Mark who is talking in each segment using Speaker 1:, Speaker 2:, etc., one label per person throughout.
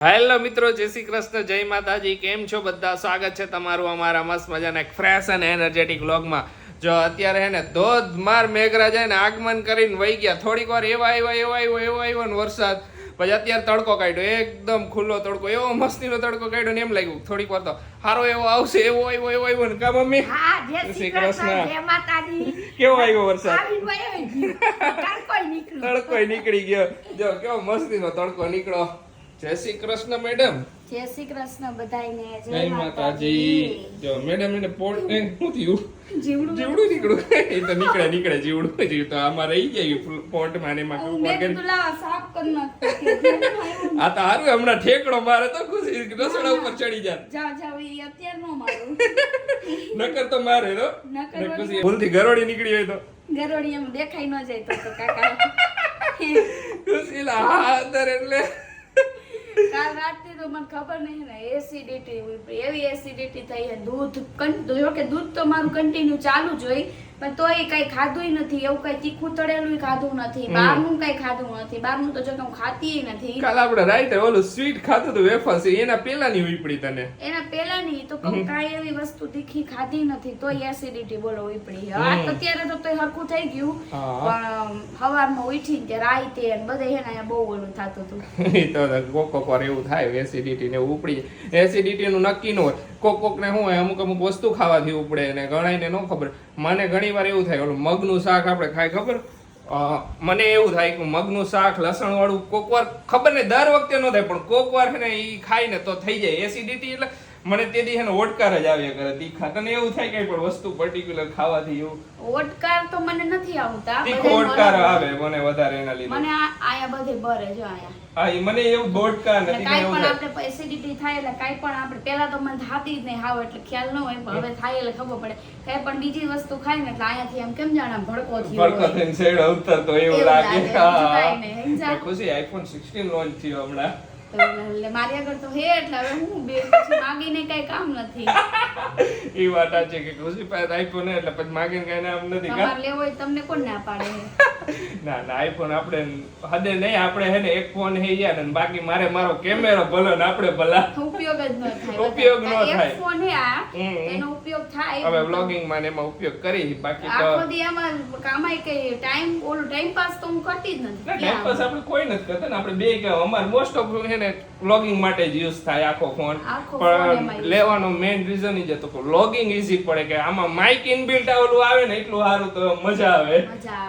Speaker 1: Hello મિત્રો, જય શ્રી કૃષ્ણ, જય માતાજી. કેમ છો બધા? સ્વાગત છે તમારું અમારા મસ્ત મજાના એક ફ્રેશ અને એનર્જેટિક વ્લોગમાં. જો અત્યારે હે ને ધોધમાર મેઘરાજા ને આગમન કરીને વહી ગયા. થોડીક વાર એવા આવ્યો ને વરસાદ, પછી અત્યારે તડકો કાઢ્યો, એકદમ ખુલ્લો તડકો, એવો મસ્તીનો તડકો કાઢ્યો ને એમ લાગ્યું થોડીક વાર તો સારો એવો આવશે, એવો આવ્યો ને કા મમ્મી? જય શ્રી કૃષ્ણ, જય માતાજી. કેવો આવ્યો વરસાદ? તડકો નીકળી ગયો. જો કેવો મસ્તીનો તડકો નીકળો. જય શ્રી કૃષ્ણ મેડમ.
Speaker 2: જય શ્રી કૃષ્ણ બધાયને.
Speaker 1: જય માતાજી. જો મેડમ એને પોટ ને શું થયું? જીવડું નીકળ્યું. એ તો નીકળે જીવડું તો આમાં રહી જાય પોટ માં ને એમાં
Speaker 2: સાફ કરી નાખ.
Speaker 1: આ તો હારું હમણાં ઠેકડો મારે તો ખુશી રસોડા ઉપર ચડી જાય.
Speaker 2: જાવ એ અત્યાર નો મારું.
Speaker 1: નકર તો મારે તો ખુશી ભૂલથી ગરોડી નીકળી હોય તો
Speaker 2: ગરોડી એમ દેખાઈ ન જાય તો કાકા
Speaker 1: ખુશી હા અંદર એટલે
Speaker 2: કાલ રાતે તો મને ખબર નહીં ને એસિડિટી એવી એસિડિટી થઈ છે. દૂધ તો મારું કન્ટિન્યુ ચાલુ જ હોય, પણ તોય કઈ ખાધું નથી. એવું કઈ તીખું તળેલું ખાધું નથી, બહારનું કઈ ખાધું નથી. બહારનું તો જો કે હું ખાતી નથી.
Speaker 1: કાલ આપણે રાઈટ ઓલું સ્વીટ ખાતું હતું વેફર છે, એના પેલાની વીપડી તને
Speaker 2: એના પેલાની તો કાંઈ એવી વસ્તુ તીખી ખાધી નથી, તોય એસિડિટી બોલો વીપડી. અત્યારે તો તોય હરખું થઈ ગયું, પણ સવારમાં ઉઠીને કે રાઈતે બધે હે ને બહુ ઓલું થતું હતું.
Speaker 1: કોક વાર એવું થાય એસિડિટી ને ઉપડી જાય. એસિડિટી નું નક્કી ન હોય. કોક ને શું હોય, અમુક વસ્તુ ખાવાથી ઉપડે ને ઘણાને ન ખબર. મને ઘણી વાર એવું થાય, ઓલું મગનું શાક આપણે ખાય ખબર, મને એવું થાય કે મગનું શાક લસણ વાળું કોક વાર ખબર ને દર વખતે ન થાય, પણ કોક વાર ને એ ખાય ને તો થઈ જાય એસિડિટી. એટલે મને તે દી ને ઓડકાર જ આવ્યા કરે તીખા. તને એવું થાય કઈ પણ વસ્તુ પર્ટિક્યુલર ખાવાથી એવું?
Speaker 2: ઓડકાર તો મને નથી આવતા,
Speaker 1: તીખો ઓડકાર આવે મને વધારે એના લીધે.
Speaker 2: મને આયા બધે બરે જો આયા.
Speaker 1: હા, ઈ મને એવું બોડકાર નથી.
Speaker 2: કાઈ પણ આપણે એસિડિટી થાય એટલે કાઈ પણ આપણે પહેલા તો મને થાતી જ નહીં હાવ, એટલે ખ્યાલ ન હોય, પણ હવે થાય એટલે ખબર પડે. કાઈ પણ બીજી વસ્તુ ખાય ને એટલે આયાથી આમ કેમ જાણે ભડકો થયો
Speaker 1: ભડકો થઈને શેડ ઉતરતો એવું લાગે.
Speaker 2: હા,
Speaker 1: ખુશી iPhone 16 લોન્ચ થયો હમણાં.
Speaker 2: એટલે મારી આગળ તો હે, એટલે હવે હું બે પછી માગીને કઈ કામ નથી.
Speaker 1: ઈ વાત આ છે કે ખુશી પાસે iPhone હે એટલે પછી માગીને કઈ નામ નથી.
Speaker 2: તમારે લેવો હોય તમને કોણ ના પાડે?
Speaker 1: ના iPhone આપણે હદે નહીં. આપણે હે ને એક ફોન હે યાર, અને બાકી મારો કેમેરો ભલો ને આપણે ભલા.
Speaker 2: ઉપયોગ જ ન થાય.
Speaker 1: ઉપયોગ ન થાય.
Speaker 2: એક ફોન હે આ, એનો ઉપયોગ થાય.
Speaker 1: હવે વ્લોગિંગ માં ને એમાં ઉપયોગ કરી, બાકી તો
Speaker 2: આખો દી આમાં કામાય કઈ ટાઈમ પાસ તો હું કરતી જ નથી.
Speaker 1: ટાઈમ પાસ આપણે કોઈ નથી કરતા ને. આપણે બે કે અમાર મોસ્ટ ઓફ હે ને વ્લોગિંગ માટે જ યુઝ થાય આખો ફોન. પણ લેવાનો મેઇન રીઝન ઈ જ હતો કે વ્લોગિંગ ઈઝી પડે, કે આમાં માઇક ઇનબિલ્ટ આવેલું આવે ને એટલું સારું તો મજા આવે.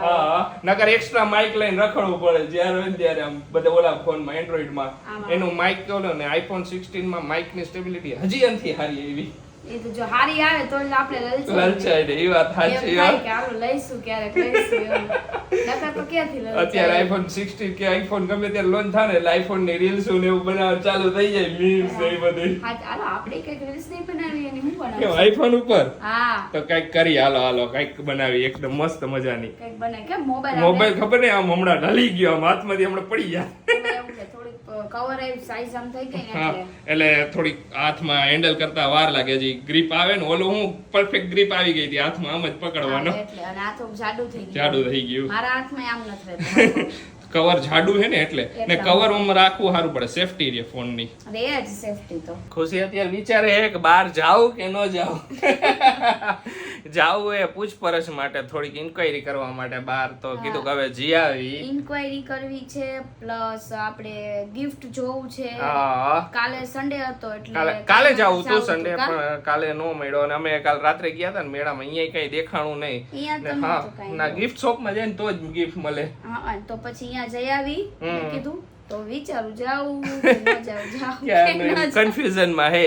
Speaker 1: હા, નકર એક્સ્ટ્રા માઇક લઈને રખડવું પડે જ્યારે હોય ત્યારે. આમ બધા ઓલા ફોનમાં એન્ડ્રોઈડ માં એનું માઇક ઓલો ને iPhone 16 માં માઇક ની સ્ટેબિલિટી હજી નથી સારી એવી.
Speaker 2: એ તો જો હારી આવે તો આપણે
Speaker 1: લલચાઈ દે. એ વાત સાચી.
Speaker 2: હાલો લઈશું ક્યારેક લઈશું. નકર તો ક્યાંથી લઈશું?
Speaker 1: અત્યારે iPhone 16 કે iPhone ગમે ત્યારે લોન્ચ થાય ને એટલે iPhone ની રીલ્સ ને એવું બનાવવા ચાલુ થઈ જાય, મીમ્સ ને એ બધું.
Speaker 2: હાલો આપણે કઈક રીલ્સ નહીં બનાવી એની હું બનાવું?
Speaker 1: કેમ iPhone ઉપર?
Speaker 2: હા, તો
Speaker 1: કઈક કરી. હાલો કઈક બનાવી એકદમ મસ્ત મજાની.
Speaker 2: કઈક બનાવી. કે
Speaker 1: મોબાઈલ ખબર નહીં આમ હમણાં ઢલી ગયો, આમ હાથમાંથી હમણાં પડી જાય.
Speaker 2: કવર આવી સાઈઝ આમ થઈ ગઈ ને
Speaker 1: એટલે થોડીક હાથમાં હેન્ડલ કરતા વાર લાગે છે. ગ્રીપ આવે ને ઓલું હું પરફેક્ટ ગ્રીપ આવી ગઈ હતી હાથમાં, આમ જ પકડવાનો.
Speaker 2: એટલે અને હાથ જાડુ થઈ
Speaker 1: ગયું.
Speaker 2: મારા હાથમાં આમ નથી રહેતું.
Speaker 1: કવર જાડુ છે ને એટલે. ને કવર માં રાખવું સારું પડે, સેફટી રહે ફોન ની.
Speaker 2: રે જ સેફટી તો.
Speaker 1: ખુશી અત્યારે વિચારે હે કે બહાર જાવ કે ન જાવ. જાવું એ પૂછપરછ માટે, થોડીક ઇન્ક્વાયરી કરવા માટે બહાર. તો કીધું કે હવે જી આવી.
Speaker 2: ઇન્ક્વાયરી કરવી છે, પ્લસ આપણે ગિફ્ટ જોવું છે. કાલે સન્ડે હતો એટલે
Speaker 1: કાલે જાવું તું સન્ડે, પણ કાલે નો મળ્યો. અને અમે કાલ રાત્રે ગયા હતા ને મેળામાં, અહીંયા કઈ દેખાણું નહીં. હા, ના ગિફ્ટ શોપ માં જઈને તો જ ગિફ્ટ મળે.
Speaker 2: હા, તો પછી અહીંયા જઈ આવી કીધું તો વિચારું જાઉં
Speaker 1: કન્ફ્યુઝન માં હે.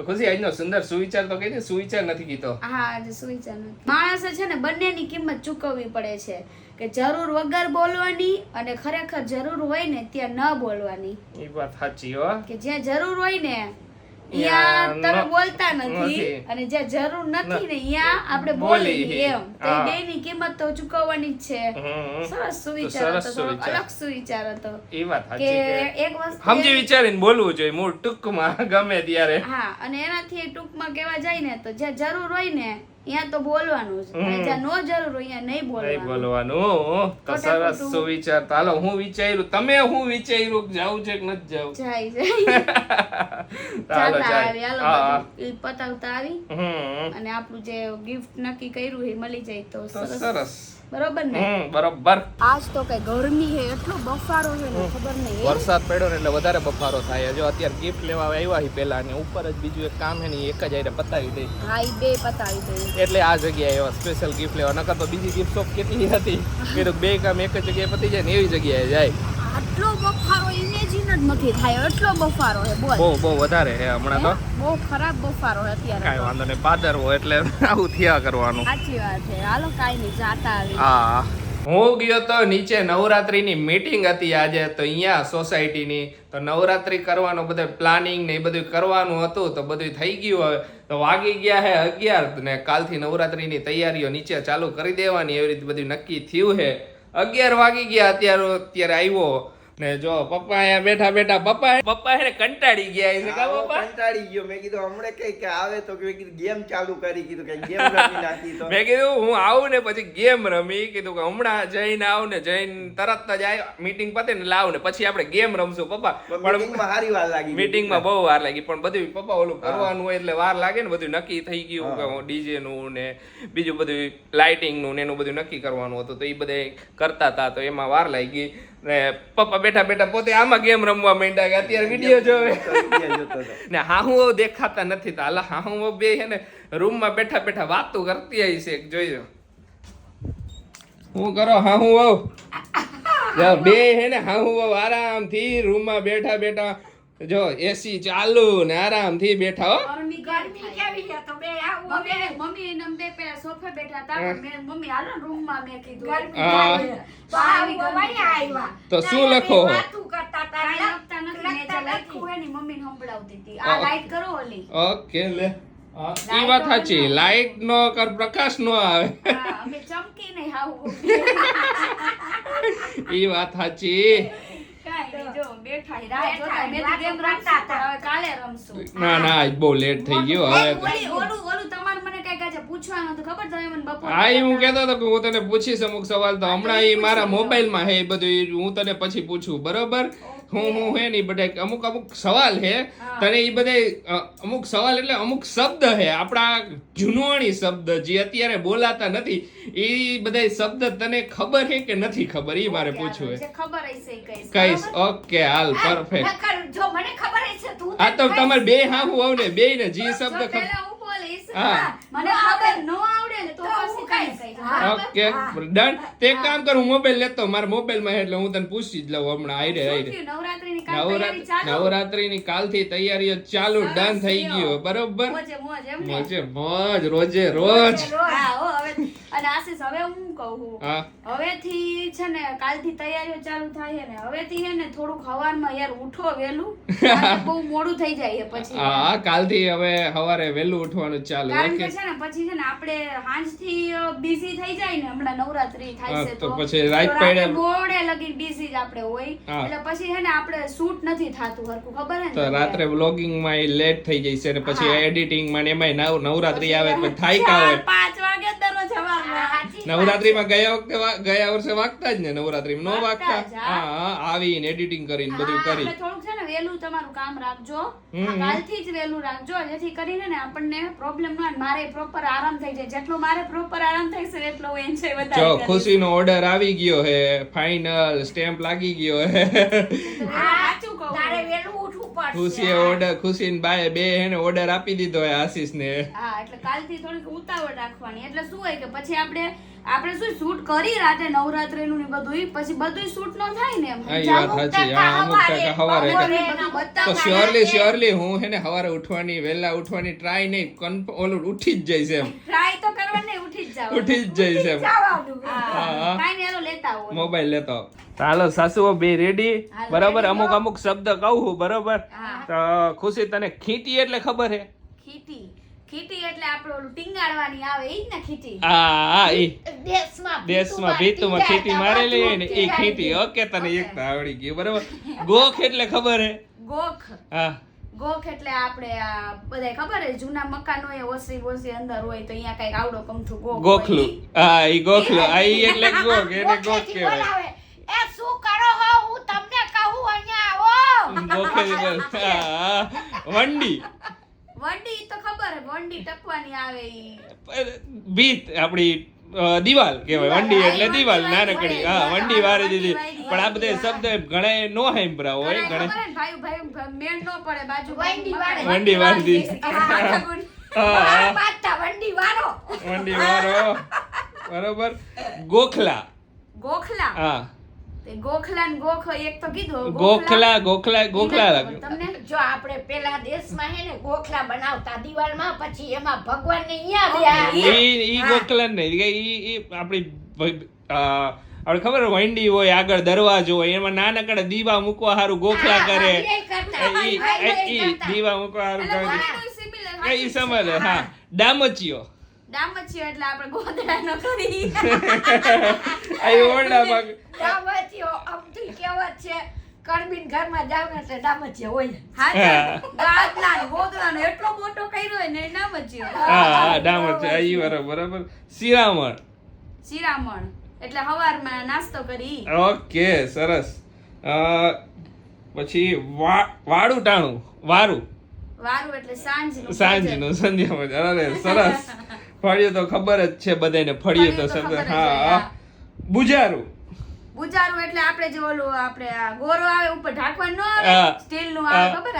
Speaker 1: ખુશી આજનો સુંદર સુવિચાર તો કહી દે. સુવિચાર નથી કીધો.
Speaker 2: હા, આજે સુવિચાર નથી. માણસે છે ને બંનેની કિંમત ચૂકવવી પડે છે, કે જરૂર વગર બોલવાની અને ખરેખર જરૂર હોય ને ત્યાં ન બોલવાની.
Speaker 1: એ વાત સાચી હો.
Speaker 2: કે જ્યાં જરૂર હોય ને ત્યાં તમે બોલતા નથી, અને જ્યાં જરૂર નથી ને ત્યાં આપણે બોલી. એમ તો બેની કિંમત તો ચૂકવવાની જ છે. સરસ સુવિચાર હતો, અલગ સુવિચાર હતો.
Speaker 1: એ વાત
Speaker 2: કે એક વસ્તુ
Speaker 1: સમજી વિચારીને બોલવું જોઈએ, મૂળ ટૂંકમાં ગમે ત્યારે.
Speaker 2: હા, અને એનાથી ટૂંકમાં કહેવા જાય ને તો જ્યાં જરૂર હોય ને અહીંયા તો બોલવાનું છે અને જ્યાં નો જરૂર હોય અહીંયા નહીં
Speaker 1: નહીં
Speaker 2: બોલવાનું
Speaker 1: બોલવાનું તો
Speaker 2: ખોટા
Speaker 1: સરસ
Speaker 2: ખોટું.
Speaker 1: સુવિચાર તો હાલો હું વિચાર્યું તમે હું વિચાર્યું કે જાવું છે કે નથી જાવું
Speaker 2: જાય જાય
Speaker 1: ચાલો
Speaker 2: ચાલતા આવી
Speaker 1: ચાલ
Speaker 2: હાલો
Speaker 1: હા
Speaker 2: બધું ઈ પતાવતા આવી અને આપણું જે ગિફ્ટ નક્કી કર્યું એ મળી જાય તો
Speaker 1: તો
Speaker 2: સરસ
Speaker 1: સરસ
Speaker 2: બરોબર ને
Speaker 1: બરોબર
Speaker 2: આજ તો કઈ ગરમી છે એટલો બફારો છે ને ખબર નહીં
Speaker 1: વરસાદ પડ્યો ને એટલે વધારે બફારો થાય જો અત્યારે ગિફ્ટ લેવા આવ્યા હી પેલા ને ઉપર જ બીજું એક કામ છે ને ઈ એક જ આઈને પતાવી દઈ
Speaker 2: હા ઈ બે પતાવી દઈ
Speaker 1: એટલે આ જગ્યાએ આવ્યા સ્પેશિયલ ગિફ્ટ લેવા નકર તો બીજી ગિફ્ટ શોપ કેટલી હતી કીધું બે કામ એક જ જગ્યાએ પતી જાય ને એવી જગ્યાએ જાય
Speaker 2: આટલો બફારો ઇમેજિન જ નથી થાય એટલો બફારો છે બોલ
Speaker 1: બહુ બહુ વધારે છે હમણાં તો
Speaker 2: બહુ ખરાબ બફારો છે અત્યારે
Speaker 1: કાંઈ વાંધો નહીં પાદરવો એટલે આવું થયા કરવાનું
Speaker 2: સાચી વાત છે હાલો કાઈ નહીં જાતા આવી
Speaker 1: હા હું ગયો તો નીચે નવરાત્રીની મીટિંગ હતી આજે તો અહીંયા સોસાયટીની તો નવરાત્રી કરવાનો બધું પ્લાનિંગ ને એ બધું કરવાનું હતું તો બધું થઈ ગયું હવે તો વાગી ગયા હે 11 ને કાલથી નવરાત્રીની તૈયારીઓ નીચે ચાલુ કરી દેવાની એવી રીતે બધું નક્કી થયું હે 11 વાગી ગયા અત્યારે આવ્યો ને જો પપ્પા અહીંયા બેઠા બેઠા પપ્પા હે ને કંટાળી ગયા છે કા પપ્પા
Speaker 3: કંટાળી ગયો મેં કીધું હમણે કઈ આવે તો મેં કીધું ગેમ ચાલુ કરી કીધું કે ગેમ રમી નાખી તો
Speaker 1: મેં કીધું હું આવું ને પછી ગેમ રમી કીધું કે હમણાં જઈને આવું ને જઈને તરત જ મીટિંગ પતે ને લાવ ને પછી આપણે ગેમ રમશું પપ્પા
Speaker 3: મીટિંગમાં હારી વાર લાગી
Speaker 1: મીટિંગમાં બહુ વાર લાગી પણ બધું પપ્પા ઓલું કરવાનું હોય એટલે વાર લાગે ને બધું નક્કી થઈ ગયું કે ડીજે નું ને બીજું બધું લાઇટિંગ નું ને એનું બધું નક્કી કરવાનું હતું તો એ બધે કરતા હતા તો એમાં વાર લાગી ને પપ્પા બેઠા બેઠા પોતે આમાં ગેમ રમવા માંડ્યા કે અત્યારે વિડીયો જોવે ને હા હું દેખાતા નથી તો હાલા હા હું બે હે ને રૂમમાં બેઠા બેઠા વાતો કરતી આવી છે જોઈજો હું કરો હા હું બે હે ને હા હું આરામથી રૂમમાં બેઠા બેઠા જો એસી ચાલુ ને આરામથી બેઠા હો
Speaker 2: ગરમી કેવી છે તો બે આવું મમ્મી ને બે પેલા સોફે બેઠા હતા પણ મમ્મી હાલો રૂમમાં મેં કીધું
Speaker 1: તો શું લખો
Speaker 2: કાઈ લખતા નથી મેં જે લખ્યું હે ને મમ્મીને સંભળાવતી હતી આ લાઈટ કરો ઓલી
Speaker 1: ઓકે લે ઈ વાત સાચી લાઈટ નો કર પ્રકાશ નો આવે
Speaker 2: હા અમે ચમકી નહીં હાવું
Speaker 1: ઈ વાત સાચી
Speaker 2: કાઈ નહીં જો બેઠા હી રાહ જોતા મેં તો ગેમ રમતા હતા હવે કાલે રમશું
Speaker 1: ના ના આજ બહુ લેટ થઈ ગયો હવે
Speaker 2: ઓલું તમારે મને કઈક આજે પૂછવાનું હતું ખબર તમે મને બપોર
Speaker 1: હા ઈ હું કહેતો હતો કે હું તને પૂછીશ અમુક સવાલ તો હમણાં ઈ મારા મોબાઈલ માં હે ઈ બધું ઈ હું તને પછી પૂછું બરોબર હું હે ને બધા અમુક સવાલ હે તને ઈ બધા અમુક સવાલ એટલે અમુક શબ્દ હે આપણા જૂનવાણી શબ્દ જે અત્યારે બોલાતા નથી ઈ બધા શબ્દ તને ખબર હે કે નથી ખબર ઈ મારે પૂછવું હે
Speaker 2: જે ખબર હશે કઈશ
Speaker 1: કઈશ ઓકે હાલ પરફેક્ટ
Speaker 4: જો મને ખબર છે તું
Speaker 1: આ તો તમારે બે હા હું આવ ને બે ને જે શબ્દ ખબર
Speaker 2: પહેલા હું બોલીશ
Speaker 1: હા.
Speaker 2: મને ખબર ન આવડે ને તો પછી કાઈ કહીશ
Speaker 1: ઓકે ડન તે એક કામ કર હું મોબાઈલ લેતો મારા મોબાઈલ માં એટલે હું તને પૂછી જ લઉં હમણાં આઈડે
Speaker 2: નવરાત્રીની કાલ તૈયારી ચાલુ
Speaker 1: નવરાત્રીની કાલથી તૈયારીઓ ચાલુ ડન થઈ ગયો બરોબર
Speaker 2: મોજે મોજ એમ ને
Speaker 1: મોજે મોજ રોજે રોજ
Speaker 2: હા હો હવે અને આશીષ હવે હું કહું
Speaker 1: હા
Speaker 2: હવેથી છે ને કાલથી તૈયારીઓ ચાલુ થાય છે ને હવેથી છે ને થોડુંક હવારમાં યાર ઉઠો વેલું બહુ મોડું થઈ જાય છે પછી
Speaker 1: હા કાલથી હવે સવારે વહેલું ઉઠવાનું ચાલુ
Speaker 2: કારણ કે
Speaker 1: ઓકે
Speaker 2: છે ને પછી છે ને આપણે સાંજથી બિઝી થઈ જાય ને હમણાં નવરાત્રી થાય છે
Speaker 1: તો
Speaker 2: તો
Speaker 1: પછી રાત
Speaker 2: તો રાતે
Speaker 1: પડે
Speaker 2: મોડે લગી બિઝી જ આપણે હોય
Speaker 1: હા.
Speaker 2: એટલે પછી છે ને આપણે શૂટ નથી થાતું હરખું ખબર હે ને
Speaker 1: તો
Speaker 2: તમને?
Speaker 1: રાત્રે વ્લોગિંગ માં લેટ થઈ જાય છે ને પછી
Speaker 2: હા.
Speaker 1: એડિટિંગ માં ને એમાંય નવરાત્રી આવે તો થાય કા હોય
Speaker 2: 4-5 વાગે દરરોજ સવારમાં
Speaker 1: નવરાત્રીમાં ગયા વર્ષે વાગતા જ ને નવરાત્રીમાં નો
Speaker 2: વાગતા
Speaker 1: વાગતા
Speaker 2: જ, હા.
Speaker 1: હા આવીને એડિટિંગ કરીને બધું
Speaker 2: હા,
Speaker 1: કરી
Speaker 2: એટલે થોડુંક છે ને વહેલું તમારું કામ રાખજો
Speaker 1: હમ.
Speaker 2: કાલથી જ વહેલું રાખજો જેથી કરીને ને આપણને પ્રોબ્લેમ ન આવે મારે પ્રોપર આરામ થઈ જાય જેટલો મારે પ્રોપર આરામ થઈ છે એટલો હું એન્જોય
Speaker 1: જો
Speaker 2: વધારે કરીશ.
Speaker 1: ખુશીનો ઓર્ડર આવી ગયો હે ફાઇનલ સ્ટેમ્પ લાગી ગયો હે
Speaker 2: તો સાચું કહું
Speaker 4: તારે વેલું ઉઠવું પડશે
Speaker 1: ખુશીએ ઓર્ડર ખુશીને બાએ બે હેને ઓર્ડર આપી દીધો હે આશીષને
Speaker 2: હા એટલે કાલથી થોડીક ઉતાવળ રાખવાની એટલે શું હોય કે પછી આપણે શું શૂટ કરી રાતે નવરાત્રીનું ને બધું પછી બધું શૂટ ન થાય ને એમ
Speaker 1: હા ઈ વાત સાચી હા અમુક ટકા હવારે
Speaker 2: બધું
Speaker 1: તો શ્યોરલી હું હેને હવારે ઉઠવાની વહેલા ઉઠવાની ટ્રાય નહીં ઓલું ઉઠી જ જઈશ એમ
Speaker 2: ટ્રાય તો કરવાની ઉઠી જ જાવ
Speaker 1: ઉઠી જ જઈશ એમ
Speaker 2: હા કાઈ ને એલો લેતા આવો
Speaker 1: મોબાઈલ લેતો ચાલો સાસુઓ બે રેડી
Speaker 2: હાલો,
Speaker 1: બરાબર
Speaker 2: ready
Speaker 1: અમુક
Speaker 2: હો.
Speaker 1: અમુક શબ્દ કહું છું બરાબર
Speaker 2: હા.
Speaker 1: તો ખુશી તને ખીટી એટલે ખબર હે
Speaker 2: ખીટી એટલે આપણે ઓલું ટીંગાડવાની આવે ઈ જ ને ખીટી
Speaker 1: હા ઈ
Speaker 4: દેશમાં
Speaker 1: દેશમાં ભીતુમાં ખીટી મારેલી હોય ને ઈ ખીટી ઓકે તને એક તો આવડી ગયું બરાબર ગોખ એટલે ખબર હે
Speaker 2: ગોખ
Speaker 1: હા
Speaker 2: ગોખ એટલે આપણે આ બધાય ખબર હે જૂના મકાનો એ ઓસરી અંદર હોય તો અહીંયા કઈક આવડો કમથું ગોખ
Speaker 1: ગોખલું. હા, ઈ ગોખલું. આ ઈ એટલે ગોખ, એને ગોખ
Speaker 4: ગોખેથી
Speaker 1: કહેવાય.
Speaker 4: બોલાવે. એ શું કરો હો? હું તમને કહું અહીંયા આવો.
Speaker 1: ગોખેથી બોલ. હા, વંડી.
Speaker 2: વંડી તો ખબર હે વંડી ટપવાની આવે ઈ
Speaker 1: ભીત આપણી દિવાલ કહેવાય. વંડી એટલે દિવાલ નાનકડી. હા, વંડી વારી દીધી. પણ આ બધા શબ્દ ઘણા નો સાંભળ્યા હોય.
Speaker 2: ઘણા
Speaker 1: ઘણા
Speaker 2: ખબર હે ને, ભાઈ મેળ નો પડે બાજુ
Speaker 4: વંડી વાળે.
Speaker 1: વંડી વાળી દીધી. હા,
Speaker 4: બાદતા વંડી વાળો.
Speaker 1: વંડી વાળો. બરોબર. ગોખલા.
Speaker 2: ગોખલા
Speaker 1: હા,
Speaker 2: તે ગોખલા ને ગોખ એક તો કીધું
Speaker 1: ગોખલા લાગે.
Speaker 2: તમને
Speaker 4: જો આપણે પેલા દેશમાં હે ને ગોખલા બનાવતા દિવાલમાં, પછી એમાં ભગવાનને અહીંયા
Speaker 1: ઈ ગોખલા નહીં. ઈ આપણી આપણે ખબર હોય, વંડી હોય, આગળ દરવાજો હોય, એમાં નાનકડા દીવા મૂકવા હારું ગોખલા કરે. ઈ દીવા મૂકવા હારું કરે. ઈ સમજ. હા, ડામચીઓ.
Speaker 2: ડામચીઓ એટલે આપણે ગોદડા નો કરી
Speaker 1: આ ઓરડામાં
Speaker 4: ડામચીઓ અમથી કહેવત છે, કણબીન ઘરમાં જાવ ને એટલે ડામચીઓ હોય.
Speaker 2: હા ગાદલા ને ગોદડા નો એટલો મોટો કર્યો હોય ને ડામચીઓ
Speaker 1: હા, ડામચીઓ. ઈ બરાબર. શિરામણ.
Speaker 2: શિરામણ એટલે હવારમાં નાસ્તો કરી
Speaker 1: ઓકે, સરસ. પછી વાળું ટાણું. વારું.
Speaker 2: વારું એટલે સાંજનું
Speaker 1: સાંજનું સંધ્યા. અરે સરસ. ફળિયું તો ખબર જ છે બધાને. ફળિયું તો શબ્દ. હા, બુજારું.
Speaker 2: બુજારું એટલે આપણે જે ઓલું આપણે આ ગોરો આવે ઉપર ઢાંકવાનું ન
Speaker 1: હા.
Speaker 2: આવે સ્ટીલ નું આવે ખબર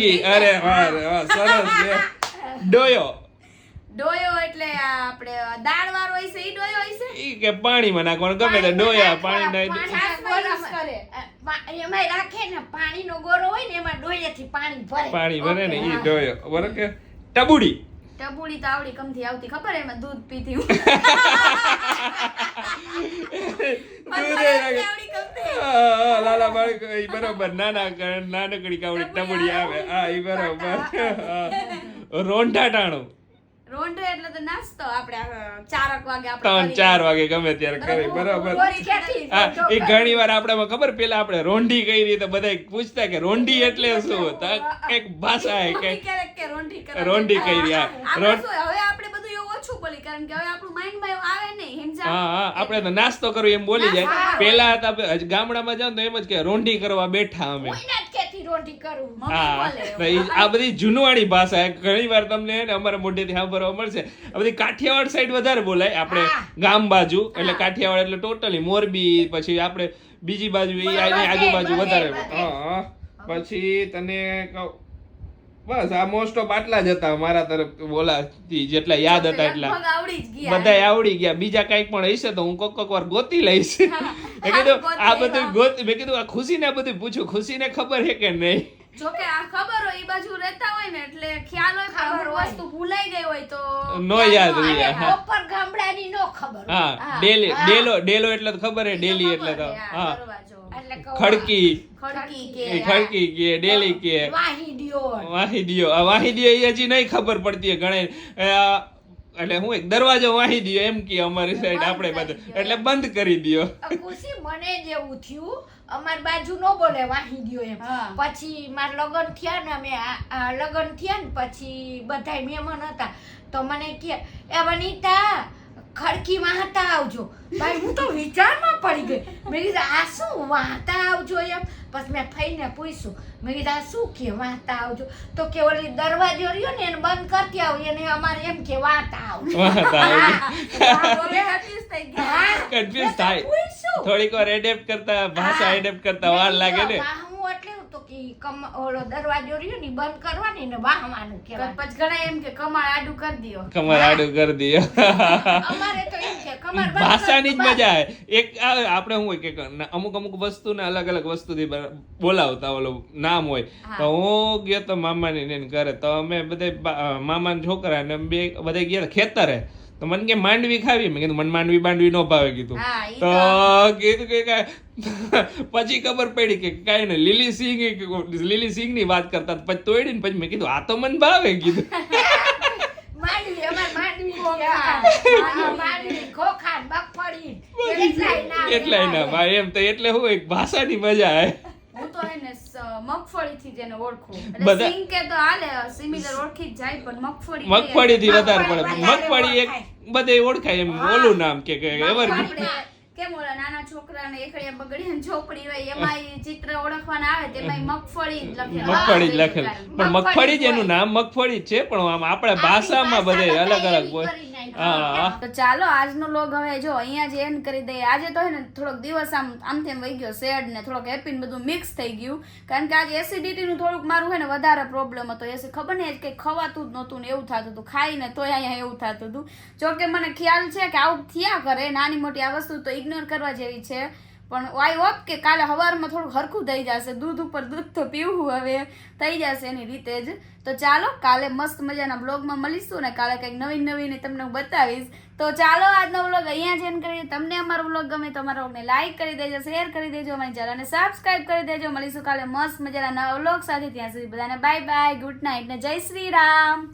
Speaker 1: ઈ અરે વાહ, સરસ છે. ડોયો.
Speaker 2: ડોયો એટલે આ આપણે દાળ વાળો હોય છે ઈ ડોયો હોય છે
Speaker 1: ઈ કે પાણીમાં નાખવાનું ગમે તે ડોયા પાણી નાખી.
Speaker 2: છાશમાં use કરે
Speaker 4: એમાં રાખે ને પાણીનો ગોરો હોય ને એમાં ડોયેથી પાણી ભરે.
Speaker 1: પાણી ભરે ને ઈ ડોયો. બરાબર કે ટબુડી.
Speaker 2: ટબુડી તો આવડી કમથી આવતી ખબર એમાં દૂધ પીતી આવડી કમથી
Speaker 1: હા, લાલા બાળક ઈ બરોબર. નાનકડી કાવડી ટબુડી આવે. હા, ઈ બરોબર. હા. રોંઢા ટાણું.
Speaker 2: રોંઢો એટલે તો નાસ્તો આપણે 4 વાગે આપણે
Speaker 1: 3-4 વાગે ગમે ત્યારે કરી. બરોબર.
Speaker 4: ગોરી ક્યાંથી?
Speaker 1: હા, એ ઘણી વાર આપણામાં ખબર પેલા આપણે રોંઢી કરી તો બધા પૂછતા કે રોંઢી એટલે શું? તો એક ભાષા હે કે રોંઢી કરી. હા,
Speaker 2: હવે આપણે બધું એવું ઓછું બોલી કારણ કે હવે આપણું માઇન્ડમાં એવું આવે નહીં સમજા
Speaker 1: હા, આપણે તો નાસ્તો કરવો એમ બોલી જાય. પેલા હતા ગામડામાં જાવ તો એમ જ કે રોંઢી કરવા બેઠા અમે.
Speaker 4: કોઈને જ ક્યાંથી રોટી કરું?
Speaker 1: હા, તો આ બધી જૂનવાણી ભાષા ઘણી વાર તમને હે ને અમારા મોઢેથી સાંભળવા મળશે. આ બધી કાઠિયાવાડ સાઈડ વધારે બોલાય. આપણે ગામ બાજુ એટલે કાઠિયાવાડ એટલે ટોટલી મોરબી, પછી આપણે બીજી બાજુ ઈ આજુબાજુ વધારે. હા, પછી તને કહું બસ આ મોસ્ટ ઓફ આટલા જ હતા મારા તરફ બોલાતી, જેટલા યાદ હતા એટલા
Speaker 2: આવડી જ ગયા
Speaker 1: બધા આવડી ગયા. બીજા કઈક પણ હશે તો હું કોક વાર ગોતી લઈશ. મેં કીધું આ બધું મેં કીધું આ ખુશીને બધું પૂછું, ખુશીને ખબર છે કે નહીં.
Speaker 2: જોકે આ ખબર હોય ઈ બાજુ રહેતા હોય ને એટલે ખ્યાલ હોય પણ અમુક વસ્તુ ભૂલાઈ ગઈ હોય તો
Speaker 1: નો યાદ રહી.
Speaker 4: અને
Speaker 1: હા,
Speaker 4: પ્રોપર ગામડાની નો ખબર હોય.
Speaker 1: હા, ડેલો એટલે તો ખબર હે. ડેલી એટલે તો હા,
Speaker 4: એટલે કહું,
Speaker 1: ખડકી
Speaker 2: ખડકી કે
Speaker 1: ખડકી કે ડેલી કે
Speaker 4: વાહિડીઓ.
Speaker 1: વાહિદીઓ. આ વાહિદીઓ એ હજી નહીં ખબર પડતી હોય ઘણે. એટલે હું એક દરવાજો વાહી દયો એમ કે અમારી સાઈડ આપણે બધું એટલે બંધ કરી દયો.
Speaker 4: ખુશી મને જ એવું થયું, અમાર બાજુ નો બોલે વાહિડીઓ એમ.
Speaker 2: હા.
Speaker 4: પછી માર લગન થયા ને અમે લગન થયા ને પછી બધાય મહેમાન હતા તો મને કે એ વનિતા ખડકીમાં હતા આવજો. ભાઈ હું તો વિચારમાં પડી ગઈ. મેં કીધું આ શું વાહતા આવજો એમ. પછી મેં ફઈને પૂછ્યું, મેં કીધું આ શું કે વાહતા આવજો? તો કે ઓલી દરવાજો રહ્યો ને એને બંધ કરતી આવ, એને અમારે એમ કે વાહતા આવજો.
Speaker 1: કન્ફ્યુઝ થાય
Speaker 4: પૂછ્યું.
Speaker 1: થોડીક વાર એડેપ્ટ કરતા ભાષા એડેપ્ટ કરતા વાર લાગે ને.
Speaker 4: વાહવું એટલે તો કે ઓલો દરવાજો રહ્યો ને ઈ બંધ કરવાની ને વાહવાનું કહેવાય.
Speaker 2: પછી ઘણા એમ કે કમાળ આડું કરી દ્યો
Speaker 1: કમર આડું કરી દઈએ.
Speaker 4: અમારે તો એમ કે કમર બંધ
Speaker 1: ભાષાની જ
Speaker 4: કરવાનું.
Speaker 1: મજા આવે. એક આપણે શું હોય કે અમુક વસ્તુને અલગ અલગ વસ્તુથી બોલાવતા ઓલું નામ હોય. તો હું ગયો તો મામાની ને ઘરે તો અમે બધા મામાના છોકરા ને બધા ગયા ખેતરે. તો મને કે માંડવી ખાવી. મેં કીધું મને માંડવી ન ભાવે કીધું. તો કીધું કે પછી ખબર પડી કે કાંઈ ને લીલી સિંગ ની વાત કરતા. પછી તોડી ને પછી મેં કીધું આ તો મને ભાવે કીધું.
Speaker 4: માંડવી અમાર માંડવી માંડવી ખોખા મગફળી એટલાય ના
Speaker 1: એટલાય ના ભાઈ એમ તો એટલે હું એક ભાષાની મજા આવે.
Speaker 2: હું તો એને મગફળીથી જ એને ઓળખું. એટલે
Speaker 1: બધા-
Speaker 2: સિંગ કે તો હાલે, સિમિલર ઓળખી જ જાય, પણ
Speaker 1: મગફળીથી વધારે પડે.
Speaker 4: મગફળી
Speaker 1: મગફળી એક બધે ઓળખાય એમ. ઓલું નામ કે એવરગ્રીન.
Speaker 2: આપણે કેમ ઓલા નાના છોકરાને એકડિયા બગડીને ઝોપડી હોય એમાં ઈ ચિત્ર ઓળખવાના આવે તેમાં મગફળી જ લખેલું.
Speaker 1: મગફળી જ લખેલ. પણ મગફળી જ એનું નામ મગફળી જ છે, પણ આમ આપણે ભાષામાં બધે અલગ અલગ હોય. હા
Speaker 2: તો ચાલો આજનો લોગ હવે જો અહીંયા જ એન્ડ કરી દઈએ. આજે તો હે ને થોડોક દિવસ આમ તેમ વહી ગયો, સેડ ને થોડોક હેપી ને બધું મિક્સ થઈ ગયું, કારણ કે આજે એસિડિટી નું થોડુંક મારું હે ને વધારે પ્રોબ્લેમ હતો. એસી ખબર નહીં કે ખવાતું જ નહોતું ને એવું થતું હતું, ખાઈને તોય અહીંયા એવું થતું હતું. જો કે મને ખ્યાલ છે કે આવું થયા કરે, નાની મોટી આ વસ્તુ તો ઇગ્નોર કરવા જેવી છે, પણ આઈ હોપ કે કાલે સવારમાં થોડું હરખું થઈ જશે. દૂધ ઉપર દૂધ તો પીવું હવે થઈ જશે એની રીતે જ. તો ચાલો કાલે મસ્ત મજાના બ્લોગમાં મળીશું ને કાલે કંઈક નવીન નવીન તમને હું બતાવીશ. તો ચાલો આજનો વ્લોગ અહીંયા જ એન્ડ કરીએ. તમને અમારો વ્લોગ ગમે તો અમારા વ્લોગને લાઈક કરી દેજો, શેર કરી દેજો, અમારી ચેનલને સબસ્ક્રાઇબ કરી દેજો. મળીશું કાલે મસ્ત મજાના નવા વ્લોગ સાથે. ત્યાં સુધી બધાને બાય બાય, ગુડ નાઇટ ને જય શ્રી રામ.